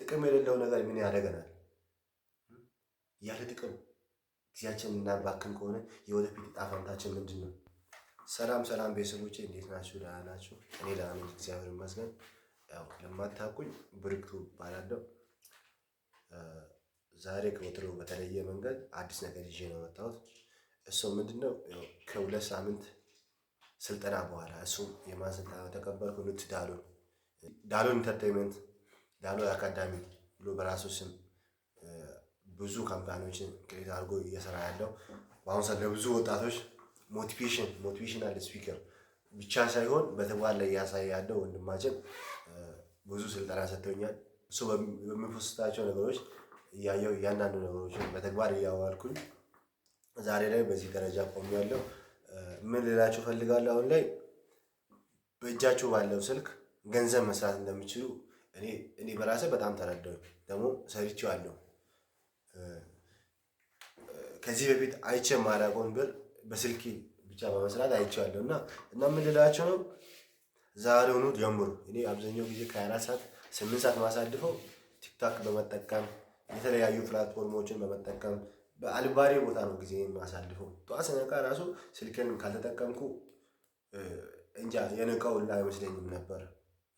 ጥቅም የሌለው ነገር ምን ያደርገናል? ያለ ጥቅም ጊዜያችን እናባክን ከሆነ የወደፊት ዕጣ ፈንታችን ምንድን ነው? ሰላም ሰላም ቤተሰቦቼ እንዴት ናችሁ? ደህና ናችሁ? እኔ ደህና ነኝ፣ እግዚአብሔር ይመስገን። ያው ለማታውቁኝ ብርክቱ እባላለሁ። ዛሬ ከወትሮው በተለየ መንገድ አዲስ ነገር ይዤ ነው የመጣሁት። እሱም ምንድነው? ከሁለት ሳምንት ስልጠና በኋላ እሱም የማን ስልጠና ተቀበልኩ? ዳሎን ኢንተርቴይንመንት ዳሎን አካዳሚ ብሎ በራሱ ስም ብዙ ካምፓኒዎችን ክሬት አድርጎ እየሰራ ያለው በአሁኑ ሰዓት ለብዙ ወጣቶች ሞቲቬሽናል ስፒከር ብቻ ሳይሆን በተግባር ላይ እያሳየ ያለው ወንድማችን ብዙ ስልጠና ሰጥቶኛል። እሱ በሚፖስታቸው ነገሮች እያየሁ እያንዳንዱ ነገሮችን በተግባር እያዋልኩኝ ዛሬ ላይ በዚህ ደረጃ ቆሜያለሁ። ምን ልላችሁ እፈልጋለሁ? አሁን ላይ በእጃችሁ ባለው ስልክ ገንዘብ መስራት እንደሚችሉ እኔ በራሴ በጣም ተረዳሁኝ። ደግሞ ሰርቼዋለሁ። ከዚህ በፊት አይቼ የማላውቀውን ብር በስልኬ ብቻ በመስራት አይቼዋለሁ እና ምን ልላችሁ ነው? ዛሬውኑ ጀምሩ። እኔ አብዛኛው ጊዜ ከ24 ሰዓት 8 ሰዓት ማሳልፈው ቲክታክ በመጠቀም የተለያዩ ፕላትፎርሞችን በመጠቀም በአልባሌ ቦታ ነው ጊዜ የማሳልፈው። ጠዋት ስነቃ ራሱ ስልኬን ካልተጠቀምኩ እንጃ የነቃው ሁላ አይመስለኝም ነበር።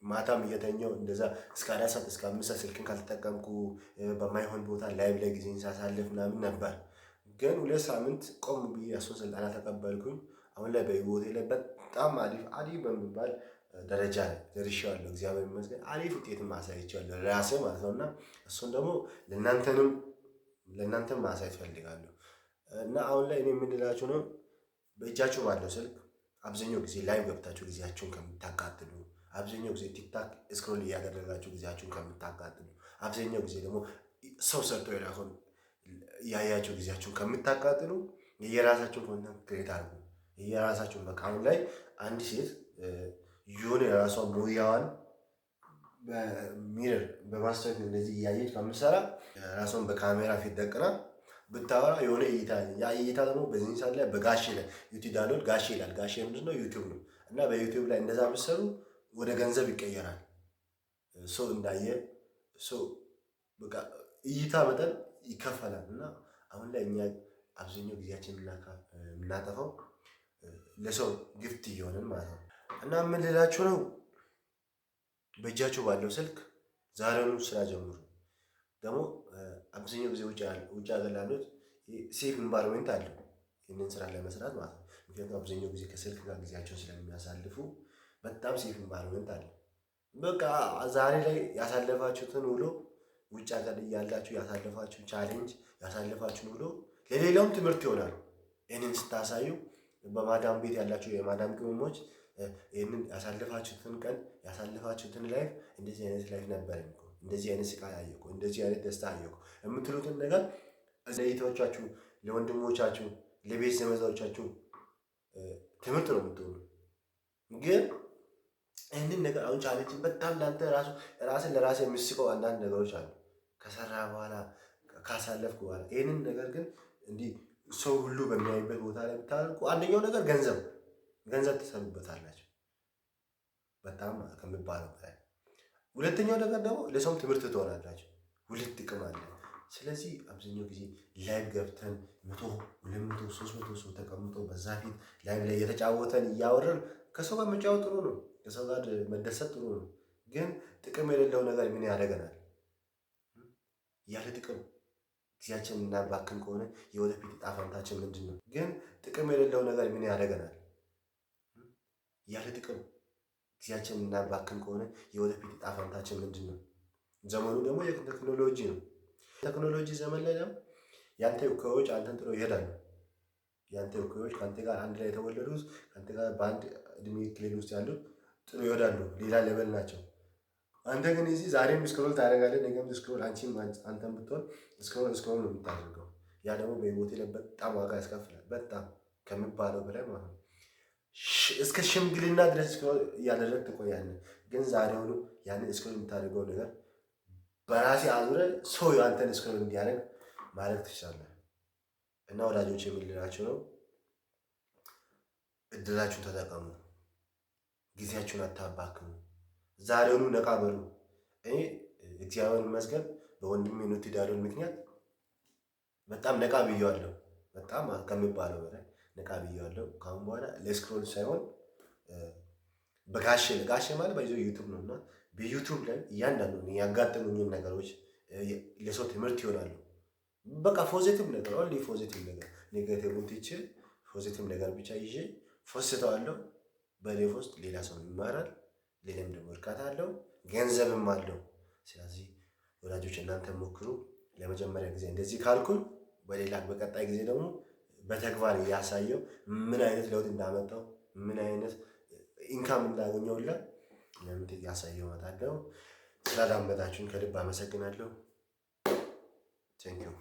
ማታም እየተኛው እንደዛ እስከ 4 ሰዓት እስከ 5 ሰዓት ስልክን ካልተጠቀምኩ በማይሆን ቦታ ላይቭ ላይ ጊዜን ሳሳልፍ ምናምን ነበር። ግን 2 ሳምንት ቆም ብዬ እሱን ስልጠና ተቀበልኩኝ። አሁን ላይ በህይወቴ ላይ በጣም አሪፍ በሚባል ደረጃ ላይ ደርሼዋለሁ። እግዚአብሔር ይመስገን። አሪፍ ውጤትም አሳይቼዋለሁ ለራሴ ማለት ነው። እና እሱን ደግሞ ለእናንተም ማሳየት እፈልጋለሁ። እና አሁን ላይ እኔ የምንላችሁ ነው፣ በእጃችሁ ባለው ስልክ አብዛኛው ጊዜ ላይቭ ገብታችሁ ጊዜያችሁን ከምታቃጥሉ፣ አብዛኛው ጊዜ ቲክታክ ስክሮል እያደረጋችሁ ጊዜያችሁን ከምታቃጥሉ፣ አብዛኛው ጊዜ ደግሞ ሰው ሰርቶ የላከውን ያያችሁ ጊዜያችሁን ከምታቃጥሉ የራሳችሁን ኮንተንት ክሬት አድርጉ። የራሳችሁን በቃ አሁን ላይ አንድ ሴት የሆነ የራሷን ሙያዋን በሚረር በማስታወቅ እንደዚህ እያየች ከምትሰራ ራሷን በካሜራ ፊት ደቅና ብታወራ የሆነ እይታ ያ እይታ ደግሞ በዚህ ሰዓት ላይ በጋሼ ላይ ዩቲዩብ ዳውንሎድ ጋሼ ይላል። ጋሼ ምንድነው? ዩቲዩብ ነው። እና በዩቲዩብ ላይ እንደዛ ብትሰሩ ወደ ገንዘብ ይቀየራል። ሰው እንዳየ ሰው በቃ እይታ መጠን ይከፈላል። እና አሁን ላይ እኛ አብዛኛው ጊዜያችን የምናጠፋው ለሰው ግፍት እየሆንን ማለት ነው። እና ምን ልላችሁ ነው? በእጃችሁ ባለው ስልክ ዛሬውኑ ስራ ጀምሩ። ደግሞ አብዛኛው ጊዜ ውጭ ሀገር ላሉት ሴፍ ኢንቫይሮንመንት አለው ይህንን ስራ ለመስራት ማለት ነው። ምክንያቱም አብዛኛው ጊዜ ከስልክ ጋር ጊዜያቸውን ስለሚያሳልፉ በጣም ሴፍ ኢንቫይሮንመንት አለ። በቃ ዛሬ ላይ ያሳለፋችሁትን ውሎ ውጭ ሀገር እያላችሁ ያሳለፋችሁ ቻሌንጅ ያሳለፋችሁን ውሎ ለሌላውም ትምህርት ይሆናል። ይህንን ስታሳዩ በማዳም ቤት ያላችሁ የማዳም ቅመሞች ይህንን ያሳለፋችሁትን ቀን ያሳለፋችሁትን ላይፍ እንደዚህ አይነት ላይፍ ነበረኝ እኮ፣ እንደዚህ አይነት ስቃይ አየሁ፣ እንደዚህ አይነት ደስታ አየሁ የምትሉትን ነገር ለእህቶቻችሁ፣ ለወንድሞቻችሁ፣ ለቤት ዘመዶቻችሁ ትምህርት ነው የምትሆኑ። ግን ይህንን ነገር አሁን ቻሌንጅን በጣም ለአንተ ራስን ለራስ የሚስቀው አንዳንድ ነገሮች አሉ ከሰራ በኋላ ካሳለፍኩ በኋላ። ይህንን ነገር ግን እንዲህ ሰው ሁሉ በሚያይበት ቦታ ላይ ብታደርጉ አንደኛው ነገር ገንዘብ ትሰሩበታላችሁ በጣም ከሚባለው በላይ። ሁለተኛው ነገር ደግሞ ለሰውም ትምህርት ትሆናላችሁ። ሁለት ጥቅም አለ። ስለዚህ አብዛኛው ጊዜ ላይቭ ገብተን 100፣ 200፣ 300 ሰው ተቀምጦ በዛ ፊት ላይቭ ላይ እየተጫወተን እያወረን ከሰው ጋር መጫወት ጥሩ ነው። ከሰው ጋር መደሰት ጥሩ ነው። ግን ጥቅም የሌለው ነገር ምን ያደርገናል? ያለ ጥቅም ጊዜያችን እናባክን ከሆነ የወደፊት ዕጣ ፈንታችን ምንድን ነው? ግን ጥቅም የሌለው ነገር ምን ያደርገናል? ያለ ጥቅም ጊዜያችን እናባክን ከሆነ የወደፊት ዕጣ ፈንታችን ምንድን ነው? ዘመኑ ደግሞ የቴክኖሎጂ ነው። ቴክኖሎጂ ዘመን ላይ ደግሞ ያንተ እኩዮች አንተን ጥሎ ይሄዳሉ። ያንተ እኩዮች ከአንተ ጋር አንድ ላይ የተወለዱት ከአንተ ጋር በአንድ እድሜ ክልል ውስጥ ያሉት ጥሎ ይሄዳሉ። ሌላ ሌቨል ናቸው። አንተ ግን እዚህ ዛሬም ስክሮል ታደርጋለህ፣ ነገም ስክሮል፣ አንተም ብትሆን ስክሮል ነው የምታደርገው። ያ ደግሞ በህይወቴ ላይ በጣም ዋጋ ያስከፍላል። በጣም ከሚባለው በላይ ማለት ነው። እስከ ሽምግልና ድረስ ስክሮል እያደረግህ ትቆያለህ። ግን ዛሬውኑ ያንን ስክሮል የምታደርገው ነገር በራሴ አዙረህ ሰው አንተን ስክሮል እንዲያደርግ ማድረግ ትችላለህ። እና ወዳጆች የምልላችሁ ነው፣ እድላችሁን ተጠቀሙ። ጊዜያችሁን አታባክሙ። ዛሬውኑ ነቃ በሉ። እኔ እግዚአብሔር ይመስገን በወንድሜ ኑቲ ዳሎል ምክንያት በጣም ነቃ ብዬዋለሁ። በጣም ከሚባለው በላይ ነቃ ብዬዋለሁ። ከአሁን በኋላ ለስክሮል ሳይሆን ጋሼ ማለት በይዘው ዩቱብ ነው እና በዩቱብ ላይ እያንዳንዱ ያጋጠሙኝን ነገሮች ለሰው ትምህርት ይሆናሉ። በቃ ፖዚቲቭ ነገር ኦንሊ ፖዚቲቭ ነገር ኔጋቲቭን ትቼ ፖዚቲቭ ነገር ብቻ ይዤ ፎስተዋለሁ። በኔ ውስጥ ሌላ ሰው ይማራል፣ ሌላም ደግሞ እርካታ አለው፣ ገንዘብም አለው። ስለዚህ ወዳጆች እናንተ ሞክሩ። ለመጀመሪያ ጊዜ እንደዚህ ካልኩኝ በሌላ በቀጣይ ጊዜ ደግሞ በተግባር እያሳየው ምን አይነት ለውጥ እንዳመጣው ምን አይነት ኢንካም እንዳገኘውላ ለምን እያሳየው እመጣለሁ። ስላዳመጣችሁኝ ከልብ አመሰግናለሁ። ቴንኪው